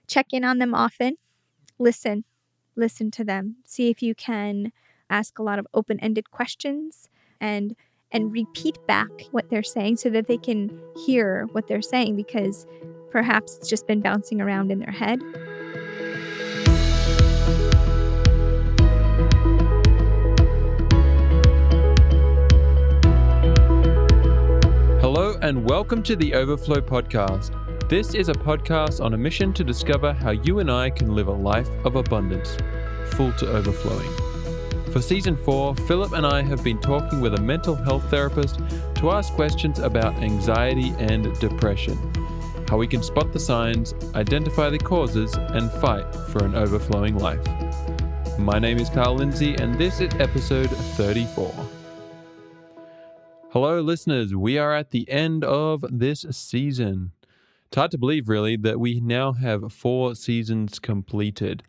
check in on them often. Listen to them. See if you can ask a lot of open-ended questions and repeat back what they're saying so that they can hear what they're saying, because perhaps it's just been bouncing around in their head. Hello and welcome to the Overflow Podcast. This is a podcast on a mission to discover how you and I can live a life of abundance, full to overflowing. For Season 4, Philip and I have been talking with a mental health therapist to ask questions about anxiety and depression, how we can spot the signs, identify the causes, and fight for an overflowing life. My name is Karl and this is episode 34. Hello, listeners. We are at the end of this season. It's hard to believe, really, that we now have 4 seasons completed.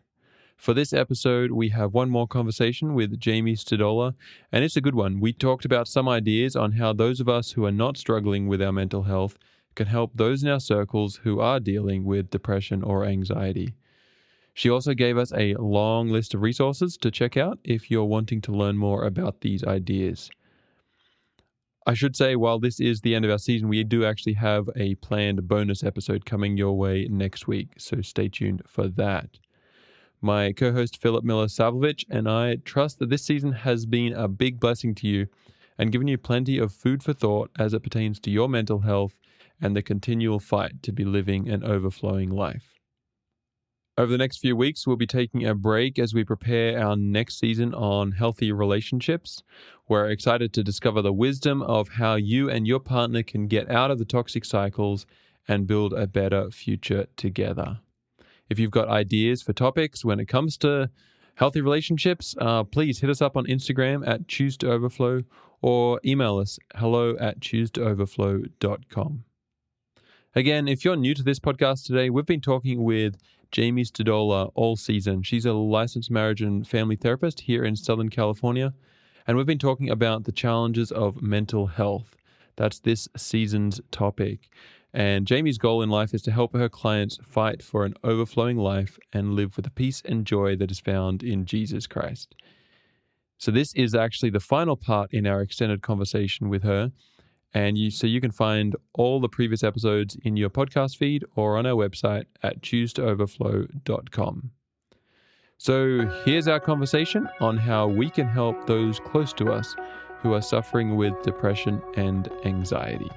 For this episode, we have one more conversation with Jamie Stodola, and it's a good one. We talked about some ideas on how those of us who are not struggling with our mental health can help those in our circles who are dealing with depression or anxiety. She also gave us a long list of resources to check out if you're wanting to learn more about these ideas. I should say, while this is the end of our season, we do actually have a planned bonus episode coming your way next week, so stay tuned for that. My co-host Philip Miller-Savlovich and I trust that this season has been a big blessing to you and given you plenty of food for thought as it pertains to your mental health and the continual fight to be living an overflowing life. Over the next few weeks, we'll be taking a break as we prepare our next season on healthy relationships. We're excited to discover the wisdom of how you and your partner can get out of the toxic cycles and build a better future together. If you've got ideas for topics when it comes to healthy relationships, please hit us up on Instagram at choose2overflow or email us hello@choosetooverflow.com. Again, if you're new to this podcast today, we've been talking with Jamie Stodola all season. She's a licensed marriage and family therapist here in Southern California, and we've been talking about the challenges of mental health. That's this season's topic. And Jamie's goal in life is to help her clients fight for an overflowing life and live with the peace and joy that is found in Jesus Christ. So this is actually the final part in our extended conversation with her. And you can find all the previous episodes in your podcast feed or on our website at choose2overflow.com. So here's our conversation on how we can help those close to us who are suffering with depression and anxiety.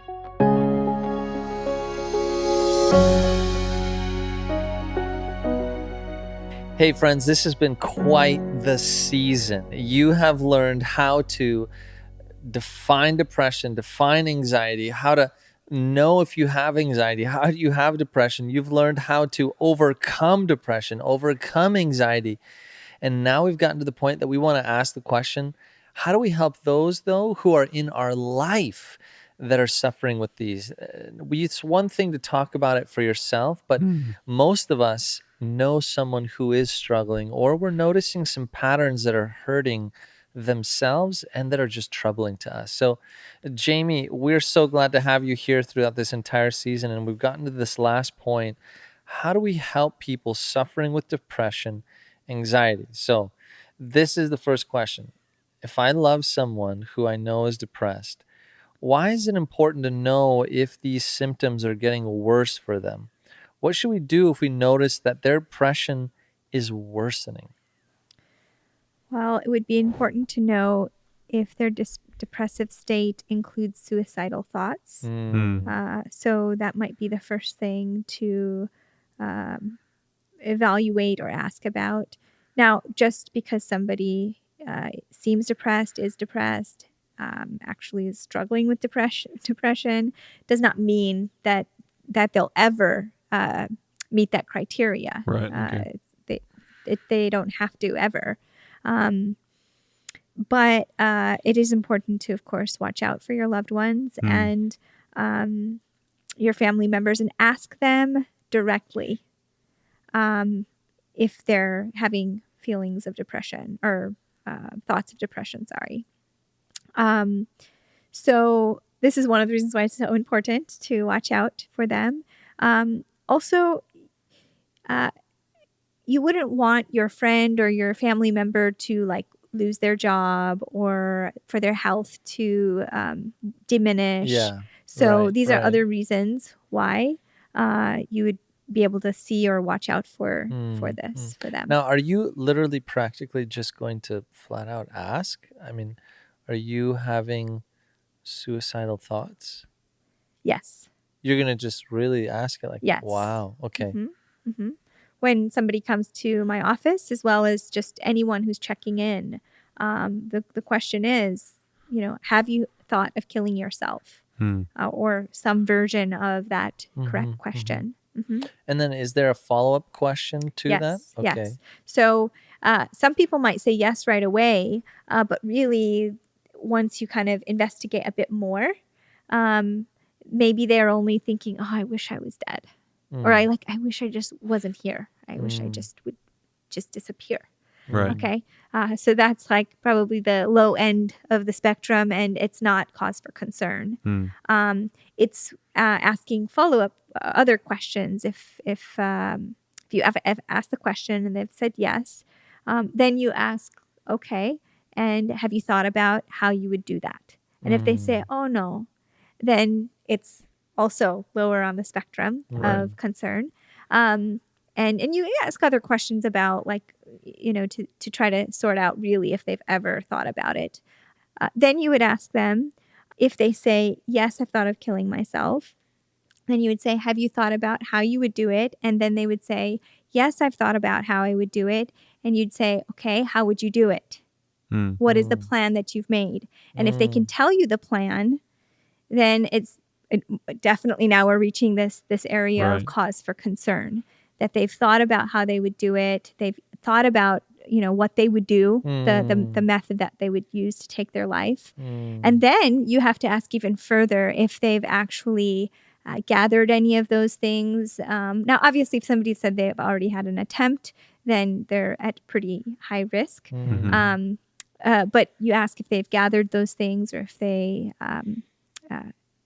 Hey friends, this has been quite the season. You have learned how to define depression, define anxiety, how to know if you have anxiety, how do you have depression. You've learned how to overcome depression, overcome anxiety. And now we've gotten to the point that we want to ask the question, how do we help those, though, who are in our life that are suffering with these? It's one thing to talk about it for yourself, but most of us know someone who is struggling, or we're noticing some patterns that are hurting themselves and that are just troubling to us. So, Jamie, we're so glad to have you here throughout this entire season, and we've gotten to this last point. How do we help people suffering with depression, anxiety? So, this is the first question. If I love someone who I know is depressed, why is it important to know if these symptoms are getting worse for them? What should we do if we notice that their depression is worsening? Well, it would be important to know if their depressive state includes suicidal thoughts. So that might be the first thing to evaluate or ask about. Now, just because somebody seems depressed, is depressed, actually is struggling with depression, does not mean that they'll ever meet that criteria. Right. Okay. They don't have to ever. But it is important to, of course, watch out for your loved ones and your family members and ask them directly if they're having feelings of depression or thoughts of depression, So this is one of the reasons why it's so important to watch out for them. Also, you wouldn't want your friend or your family member to like lose their job or for their health to diminish. Yeah. So Right, these are right. other reasons why you would be able to see or watch out for this for them. Now, are you literally practically just going to flat out ask? I mean, are you having suicidal thoughts? Yes. You're going to just really ask it like, Yes. wow, okay. When somebody comes to my office, as well as just anyone who's checking in, the question is, have you thought of killing yourself? Or some version of that correct question. And then is there a follow-up question to that? Yes. Yes. So some people might say yes right away, but really, once you kind of investigate a bit more, maybe they're only thinking, "Oh, I wish I was dead," or I wish I just wasn't here. I wish I just would just disappear. Right. Okay. So that's like probably the low end of the spectrum, and it's not cause for concern. It's asking follow-up other questions. If you have asked the question and they've said yes, then you ask, okay, and have you thought about how you would do that? And if they say, oh no, then it's also lower on the spectrum of concern. And you ask other questions about, like, to try to sort out really if they've ever thought about it. Then you would ask them, if they say, yes, I've thought of killing myself, then you would say, have you thought about how you would do it? And then they would say, yes, I've thought about how I would do it. And you'd say, okay, how would you do it? What is the plan that you've made? And if they can tell you the plan, then it's definitely, now we're reaching this area of cause for concern, that they've thought about how they would do it. They've thought about, what they would do, the method that they would use to take their life. And then you have to ask even further if they've actually gathered any of those things. Now, obviously, if somebody said they've already had an attempt, then they're at pretty high risk. But you ask if they've gathered those things, or if they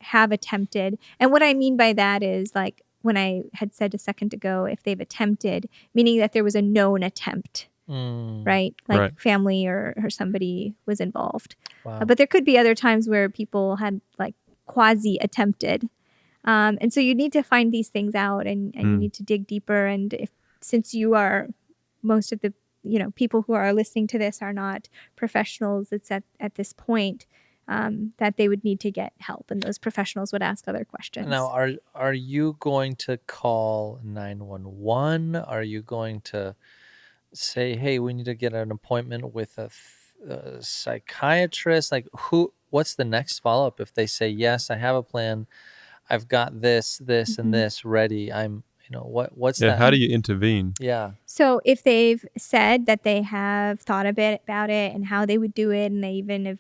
have attempted. And what I mean by that is, like when I had said a second ago, if they've attempted, meaning that there was a known attempt, right? Like family or somebody was involved. Wow. But there could be other times where people had like quasi attempted. And so you need to find these things out, and you need to dig deeper. And since you are, most of the people who are listening to this are not professionals, it's at this point that they would need to get help, and those professionals would ask other questions. Now, are you going to call 911? Are you going to say, hey, we need to get an appointment with a psychiatrist? Like, what's the next follow-up if they say, yes, I have a plan, I've got this and this ready, I'm what's that? How do you intervene? So if they've said that they have thought a bit about it and how they would do it, and they even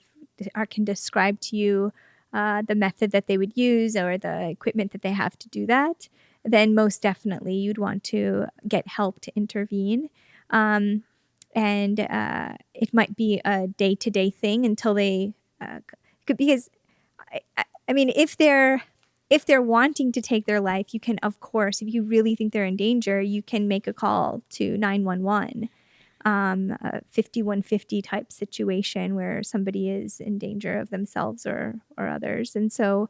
can describe to you the method that they would use or the equipment that they have to do that, then most definitely you'd want to get help to intervene. And it might be a day-to-day thing until they because I mean, if they're wanting to take their life, you can, of course, if you really think they're in danger, you can make a call to 911, a 5150 type situation where somebody is in danger of themselves or others. And so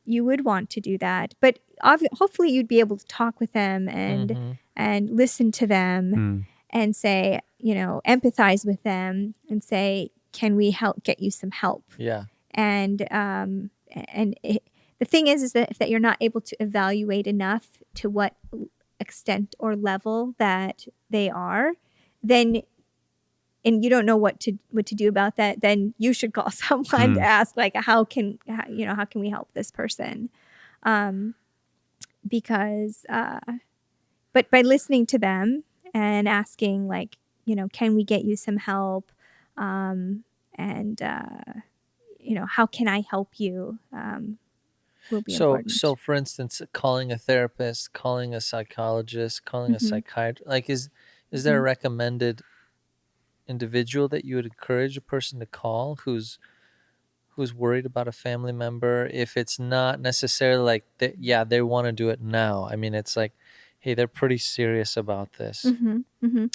you would want to do that. But hopefully you'd be able to talk with them and listen to them and say, empathize with them and say, can we get you some help? Yeah. And the thing is that you're not able to evaluate enough to what extent or level that they are, then, and you don't know what to do about that, then you should call someone to ask, like, how can we help this person? Because, but by listening to them and asking, like, can we get you some help? And how can I help you? Will be important. So for instance, calling a therapist, calling a psychologist, calling a psychiatrist, like is there a recommended individual that you would encourage a person to call who's worried about a family member, if it's not necessarily like they want to do it now? I mean, it's like, hey, they're pretty serious about this. Mm-hmm. Mm-hmm.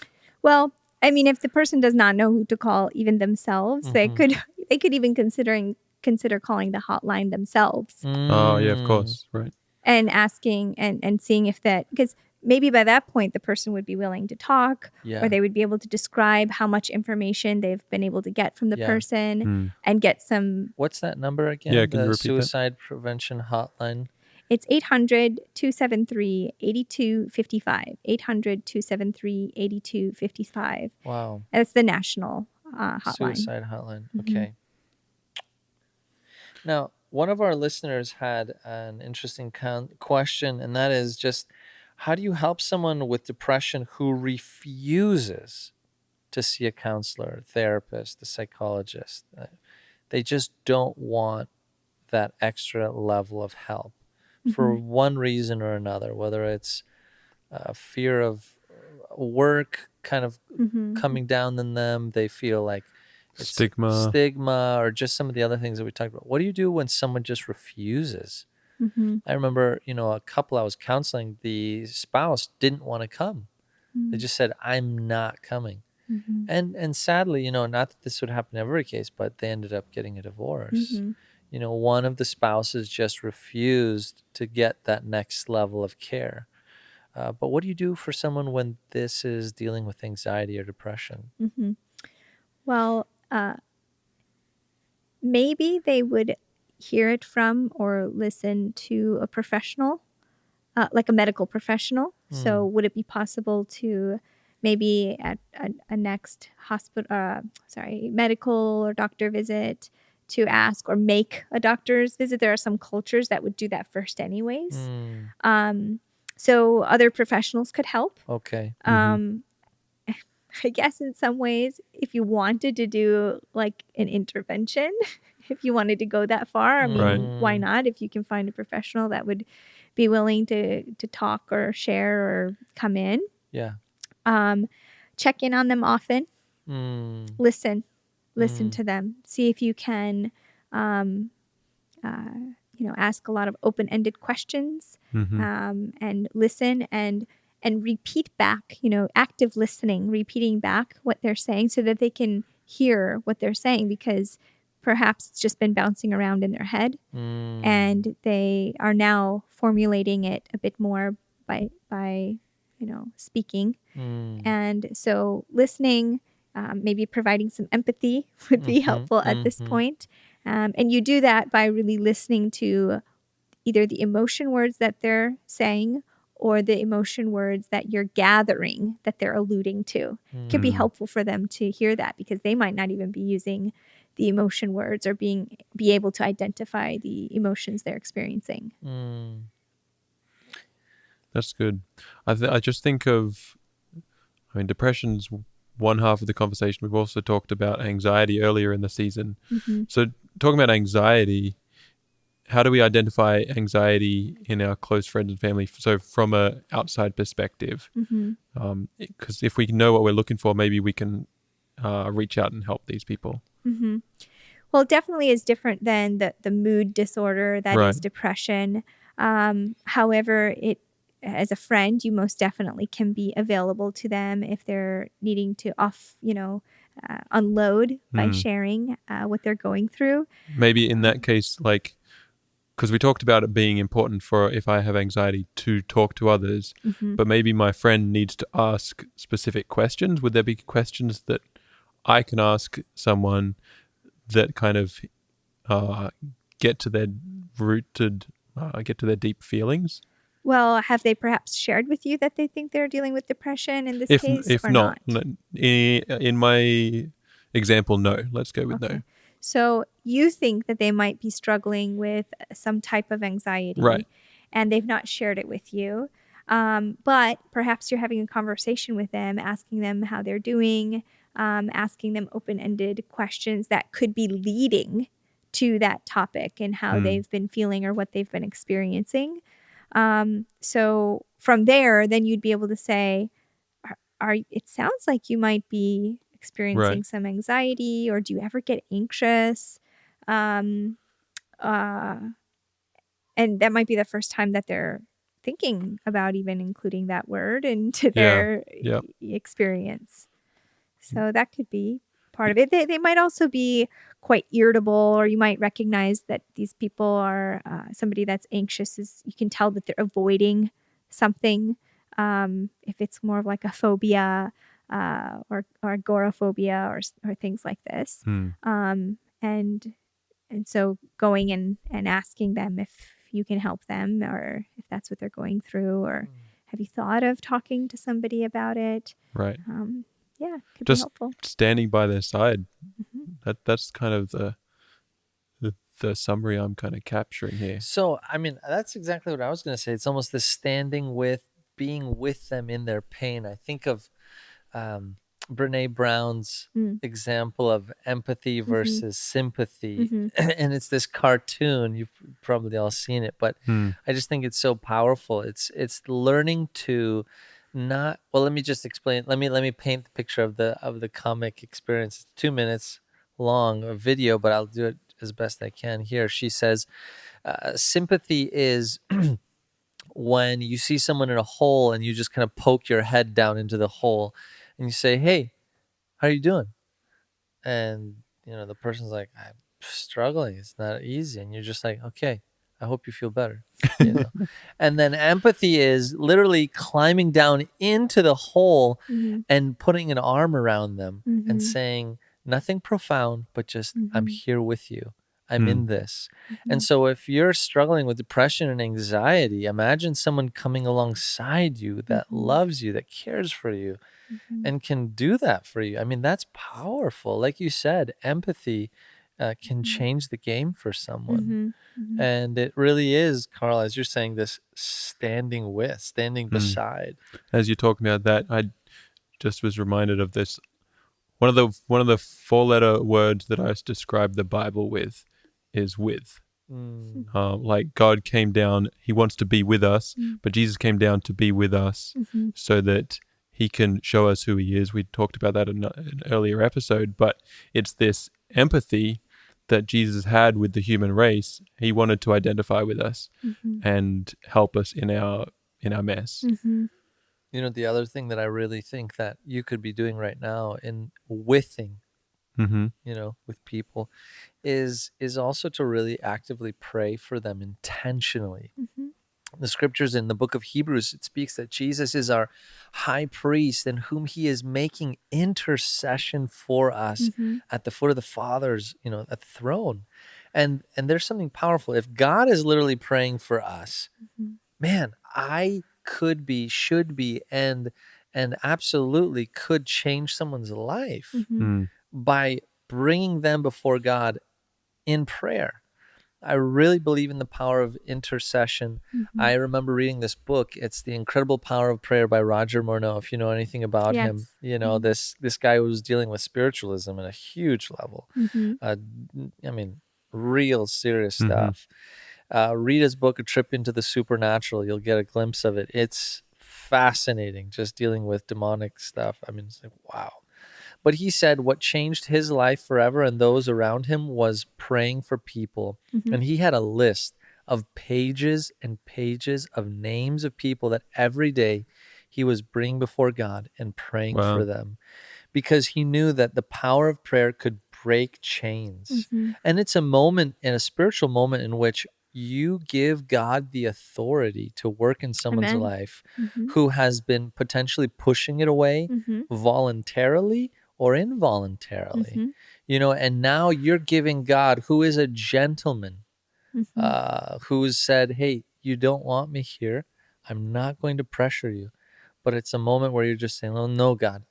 Well, I mean, if the person does not know who to call, even themselves, they could even consider calling the hotline themselves Oh, yeah, of course. Right. and asking and seeing if that, because maybe by that point the person would be willing to talk, Yeah. or they would be able to describe how much information they've been able to get from the Yeah. person and get some. What's that number again? Yeah, can you The repeat that? suicide prevention hotline. It's 800-273-8255. 800-273-8255. Wow. That's the national hotline. Suicide hotline. Okay. Now, one of our listeners had an interesting question, and that is just, how do you help someone with depression who refuses to see a counselor, therapist, a psychologist? They just don't want that extra level of help for one reason or another, whether it's fear of work kind of coming down on them, they feel like it's stigma, or just some of the other things that we talked about. What do you do when someone just refuses? I remember, a couple I was counseling, the spouse didn't want to come. They just said, I'm not coming. And sadly, not that this would happen in every case, but they ended up getting a divorce. One of the spouses just refused to get that next level of care. But what do you do for someone when this is dealing with anxiety or depression? Well, maybe they would hear it from or listen to a professional, like a medical professional. So would it be possible to maybe at a next medical or doctor visit to ask or make a doctor's visit? There are some cultures that would do that first anyways. So other professionals could help. Okay. I guess in some ways, if you wanted to do like an intervention, if you wanted to go that far, I mean, why not? If you can find a professional that would be willing to talk or share or come in. Yeah. Check in on them often. Listen to them. See if you can, ask a lot of open-ended questions, and listen and repeat back, active listening, repeating back what they're saying so that they can hear what they're saying, because perhaps it's just been bouncing around in their head and they are now formulating it a bit more by speaking. And so listening, maybe providing some empathy would be helpful at this point. And you do that by really listening to either the emotion words that they're saying or the emotion words that you're gathering that they're alluding to. It can be helpful for them to hear that, because they might not even be using the emotion words or be able to identify the emotions they're experiencing. That's good. I just think of, depression's one half of the conversation. We've also talked about anxiety earlier in the season. So talking about anxiety, how do we identify anxiety in our close friends and family? So from a outside perspective, because if we know what we're looking for, maybe we can reach out and help these people. Well, it definitely is different than the mood disorder that is depression. However, as a friend, you most definitely can be available to them if they're needing to unload by sharing what they're going through. Maybe in that case, because we talked about it being important for, if I have anxiety, to talk to others, but maybe my friend needs to ask specific questions. Would there be questions that I can ask someone that kind of get to their get to their deep feelings? Well, have they perhaps shared with you that they think they're dealing with depression in this case? If or not, in my example, no. Let's go with no. So you think that they might be struggling with some type of anxiety, and they've not shared it with you. But perhaps you're having a conversation with them, asking them how they're doing, asking them open-ended questions that could be leading to that topic and how they've been feeling or what they've been experiencing. So from there, then you'd be able to say, it sounds like you might be experiencing some anxiety, or do you ever get anxious? And that might be the first time that they're thinking about even including that word into Yeah, their yeah. experience. So that could be part of it. They might also be quite irritable, or you might recognize that these people are somebody that's anxious. You can tell that they're avoiding something. If it's more of like a phobia or agoraphobia or things like this. And so going and asking them if you can help them, or if that's what they're going through, or have you thought of talking to somebody about it? Right. Yeah, could be Just helpful. standing by their side. Mm-hmm. That's kind of the summary I'm kind of capturing here. So, I mean, that's exactly what I was going to say. It's almost this standing with, being with them in their pain. I think of Brene Brown's example of empathy versus sympathy. And it's this cartoon. You've probably all seen it, but I just think it's so powerful. It's learning to not, well, let me just explain. Let me paint the picture of the comic experience. It's 2 minutes long, a video, but I'll do it as best I can here. She says, sympathy is when you see someone in a hole and you just kind of poke your head down into the hole and you say, "Hey, how are you doing?" And the person's like, "I'm struggling. It's not easy." And you're just like, "Okay, I hope you feel better." And then empathy is literally climbing down into the hole and putting an arm around them and saying, nothing profound, but just, I'm here with you. I'm in this. And so if you're struggling with depression and anxiety, imagine someone coming alongside you that loves you, that cares for you, and can do that for you. I mean, that's powerful. Like you said, empathy can change the game for someone. And it really is, Karl, as you're saying, this standing beside. As you're talking about that, I just was reminded of this. One of the 4-letter words that I describe the Bible with is with. Like God came down, he wants to be with us, but Jesus came down to be with us so that he can show us who he is. We talked about that in an earlier episode, but it's this empathy that Jesus had with the human race. He wanted to identify with us and help us in our mess. The other thing that I really think that you could be doing right now in withing, with people is also to really actively pray for them intentionally. The scriptures in the book of Hebrews, it speaks that Jesus is our high priest in whom he is making intercession for us at the foot of the Father's, at the throne. And there's something powerful. If God is literally praying for us, man, I could be, should be, and absolutely could change someone's life by bringing them before God in prayer. I really believe in the power of intercession. I remember reading this book. It's The Incredible Power of Prayer by Roger Morneau. If you know anything about him, this guy was dealing with spiritualism at a huge level. I mean, real serious stuff. Read his book, A Trip into the Supernatural. You'll get a glimpse of it. It's fascinating, just dealing with demonic stuff. I mean, it's like, wow. But he said what changed his life forever and those around him was praying for people. And he had a list of pages and pages of names of people that every day he was bringing before God and praying for them, because he knew that the power of prayer could break chains. And it's a moment, in a spiritual moment, in which you give God the authority to work in someone's life who has been potentially pushing it away voluntarily or involuntarily, and now you're giving God, who is a gentleman, who's said, hey, you don't want me here, I'm not going to pressure you. But it's a moment where you're just saying, oh no, God,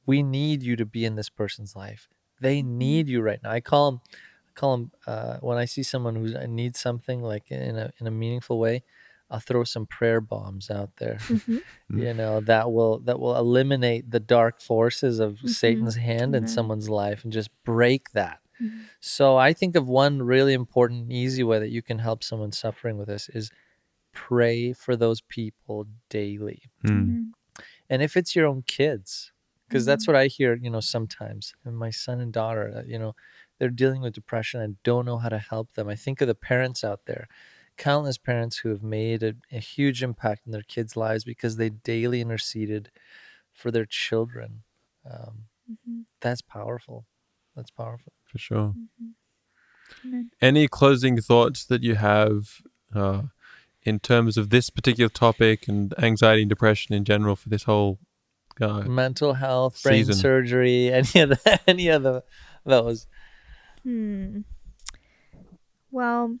we need you to be in this person's life. They need you right now. I call them when I see someone who needs something, like in a meaningful way, I'll throw some prayer bombs out there, that will eliminate the dark forces of Satan's hand in someone's life and just break that. So I think of one really important, easy way that you can help someone suffering with this is pray for those people daily. And if it's your own kids, because that's what I hear, sometimes, and my son and daughter, they're dealing with depression. I don't know how to help them. I think of the parents out there. countless parents who have made a huge impact in their kids' lives because they daily interceded for their children. That's powerful. That's powerful. For sure. Amen. Any closing thoughts that you have in terms of this particular topic and anxiety and depression in general for this whole mental health, brain season? surgery, any of those? Well,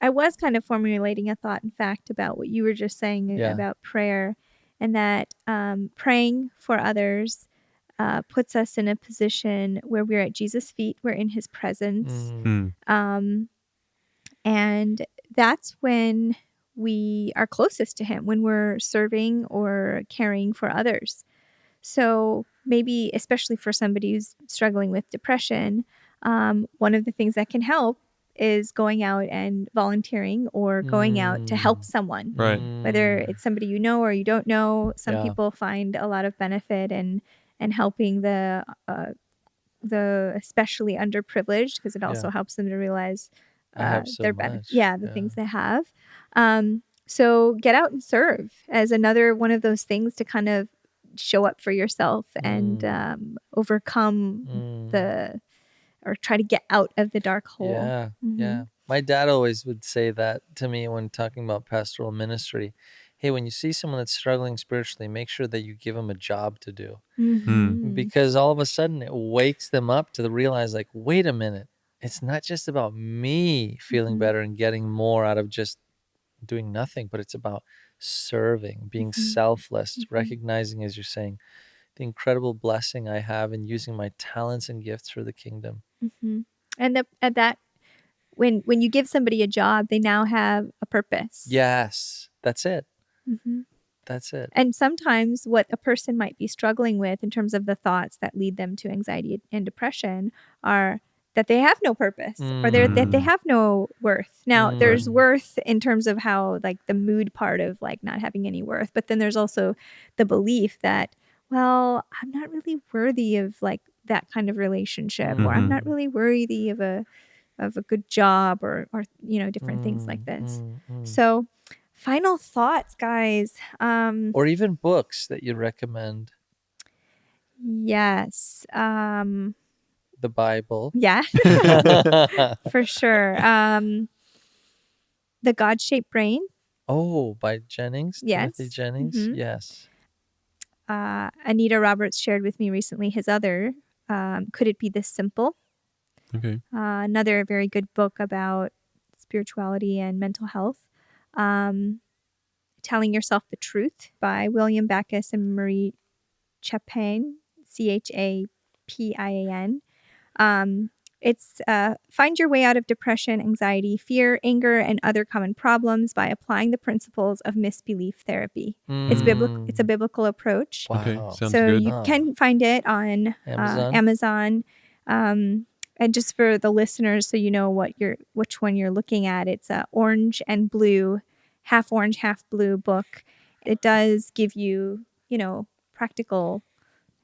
I was kind of formulating a thought, in fact, about what you were just saying Yeah. about prayer, and that praying for others puts us in a position where we're at Jesus' feet, we're in his presence. And that's when we are closest to him, when we're serving or caring for others. So maybe, especially for somebody who's struggling with depression, one of the things that can help is going out and volunteering or going out to help someone. Right. Whether it's somebody you know or you don't know, some Yeah. people find a lot of benefit in helping the especially underprivileged, because it also Yeah. helps them to realize I have so their much. the things they have. So get out and serve as another one of those things to kind of show up for yourself and overcome or try to get out of the dark hole. Yeah, yeah. My dad always would say that to me when talking about pastoral ministry. Hey, when you see someone that's struggling spiritually, make sure that you give them a job to do. Because all of a sudden it wakes them up to realize, like, wait a minute, it's not just about me feeling better and getting more out of just doing nothing, but it's about serving, being selfless, recognizing, as you're saying, the incredible blessing I have in using my talents and gifts for the kingdom. And at that, when you give somebody a job, they now have a purpose. Yes, that's it. That's it. And sometimes what a person might be struggling with in terms of the thoughts that lead them to anxiety and depression are that they have no purpose or that they have no worth. Now, there's worth in terms of how, like, the mood part of, like, not having any worth. But then there's also the belief that, well, I'm not really worthy of, like, that kind of relationship, or I'm not really worthy of a good job, or different things like this. So final thoughts, guys. Or even books that you recommend. Yes. The Bible. Yeah. For sure. The God-Shaped Brain. Oh, by Jennings. Yes. Timothy Jennings. Yes. Anita Roberts shared with me recently his other, Could It Be This Simple? Okay. Another very good book about spirituality and mental health. Telling Yourself the Truth by William Backus and Marie Chapin, Chapin. It's Find Your Way Out of Depression, Anxiety, Fear, Anger, and Other Common Problems by Applying the Principles of Misbelief Therapy. It's a biblical approach. Wow. Okay, sounds So good. you can find it on Amazon. And just for the listeners, so you know which one you're looking at, it's a orange and blue, half orange, half blue book. It does give you, practical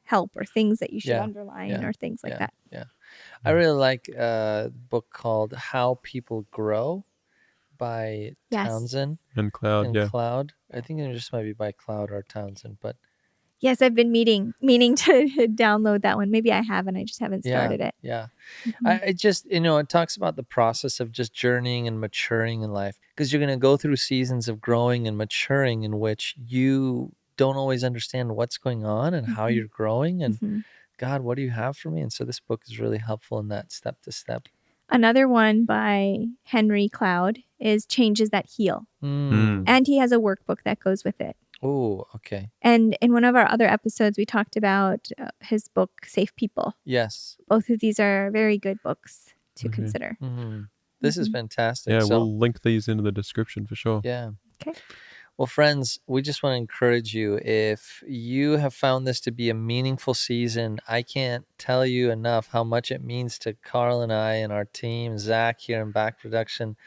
help or things that you should underline or things like that. Yeah. I really like a book called How People Grow by Townsend And Cloud, yeah. Cloud. I think it just might be by Cloud or Townsend, but yes, I've been meaning to download that one. Maybe I haven't. I just haven't started it. Yeah. I just, it talks about the process of just journeying and maturing in life, because you're going to go through seasons of growing and maturing in which you don't always understand what's going on and how you're growing and God, what do you have for me? And so this book is really helpful in that step to step. Another one by Henry Cloud is Changes That Heal. And he has a workbook that goes with it. Oh, okay. And in one of our other episodes, we talked about his book, Safe People. Yes. Both of these are very good books to consider. This is fantastic. Yeah, so, we'll link these into the description for sure. Yeah. Okay. Well, friends, we just want to encourage you. If you have found this to be a meaningful season, I can't tell you enough how much it means to Karl and I and our team, Zach here in Back Production.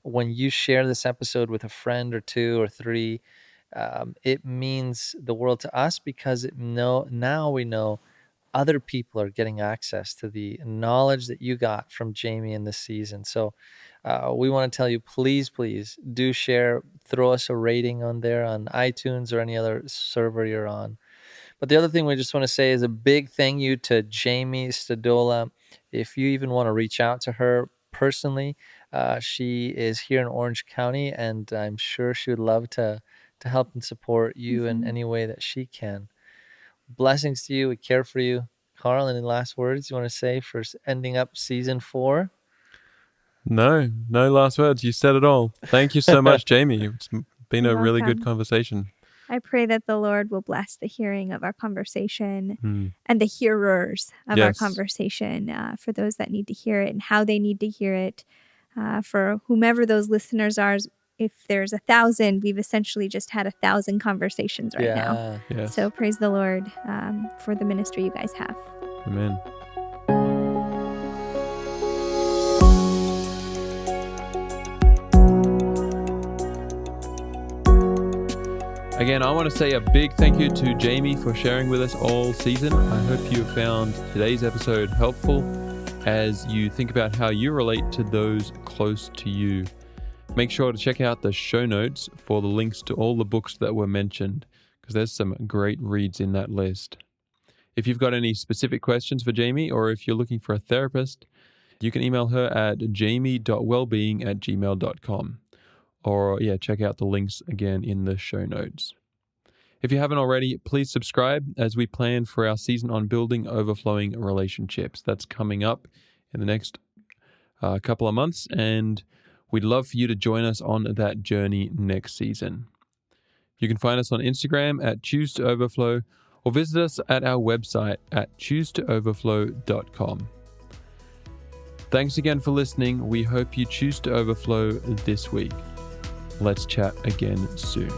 When you share this episode with a friend or two or three, it means the world to us, because now we know other people are getting access to the knowledge that you got from Jamie in this season. So we want to tell you, please do share, throw us a rating on there on iTunes or any other server you're on. But the other thing we just want to say is a big thank you to Jamie Stodola. If you even want to reach out to her personally, she is here in Orange County, and I'm sure she would love to help and support you in any way that she can. Blessings to you. We care for you. Karl, any last words you want to say for ending up season 4? No last words. You said it all. Thank you so much, Jamie. It's been a really good conversation. I pray that the Lord will bless the hearing of our conversation and the hearers of our conversation, for those that need to hear it and how they need to hear it, for whomever those listeners are. If there's 1,000, we've essentially just had 1,000 conversations right now. Yes. So praise the Lord for the ministry you guys have. Amen. Again, I want to say a big thank you to Jamie for sharing with us all season. I hope you found today's episode helpful as you think about how you relate to those close to you. Make sure to check out the show notes for the links to all the books that were mentioned, because there's some great reads in that list. If you've got any specific questions for Jamie, or if you're looking for a therapist, you can email her at jamie.wellbeing@gmail.com. Or check out the links again in the show notes. If you haven't already, please subscribe as we plan for our season on building overflowing relationships. That's coming up in the next couple of months, and we'd love for you to join us on that journey next season. You can find us on Instagram at Choose to Overflow, or visit us at our website at choosetooverflow.com. Thanks again for listening. We hope you choose to overflow this week. Let's chat again soon.